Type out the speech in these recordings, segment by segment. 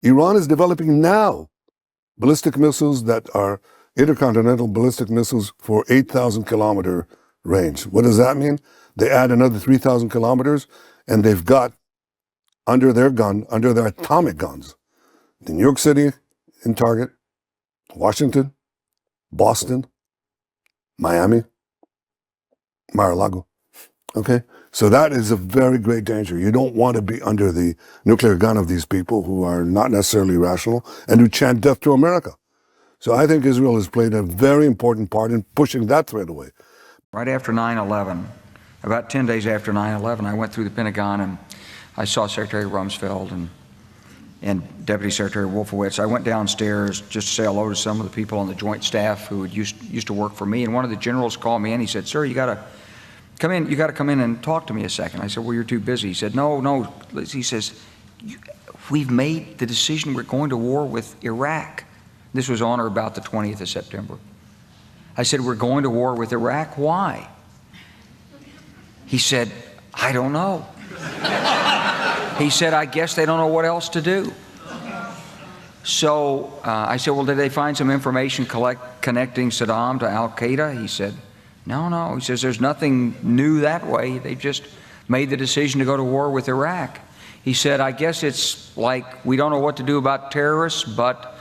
Iran is developing now ballistic missiles that are intercontinental ballistic missiles for 8,000 kilometer range. What does that mean? They add another 3,000 kilometers, and they've got under their atomic guns, New York City in target, Washington, Boston, Miami, Mar-a-Lago. Okay? So that is a very great danger. You don't want to be under the nuclear gun of these people who are not necessarily rational and who chant death to America. So I think Israel has played a very important part in pushing that threat away. Right after 9/11, about 10 days after 9/11, I went through the Pentagon and I saw Secretary Rumsfeld and Deputy Secretary Wolfowitz. I went downstairs just to say hello to some of the people on the Joint Staff who had used to work for me, and one of the generals called me in. He said, "Sir, you got to come in. You got to come in and talk to me a second." I said, "Well, you're too busy." He said, "No." He says, "We've made the decision. We're going to war with Iraq." This was on or about the 20th of September. I said, "We're going to war with Iraq. Why?" He said, "I don't know." He said, "I guess they don't know what else to do." So I said, "Well, did they find some information connecting Saddam to Al-Qaeda?" He said, No. He says, "There's nothing new that way. They just made the decision to go to war with Iraq." He said, "I guess it's like we don't know what to do about terrorists, but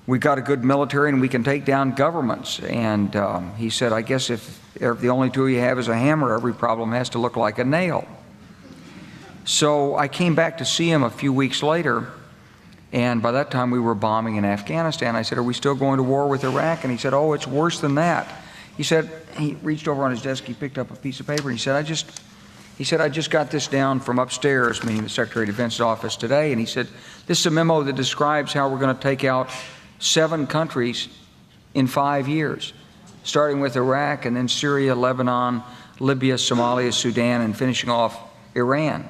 we've got a good military and we can take down governments." And he said, "I guess if the only tool you have is a hammer, every problem has to look like a nail." So I came back to see him a few weeks later, and by that time we were bombing in Afghanistan. I said, "Are we still going to war with Iraq?" And he said, "Oh, it's worse than that." He said, he reached over on his desk, he picked up a piece of paper, and he said, I just got this down from upstairs," meaning the Secretary of Defense's office today, and he said, "This is a memo that describes how we're going to take out 7 countries in 5 years, starting with Iraq and then Syria, Lebanon, Libya, Somalia, Sudan, and finishing off Iran.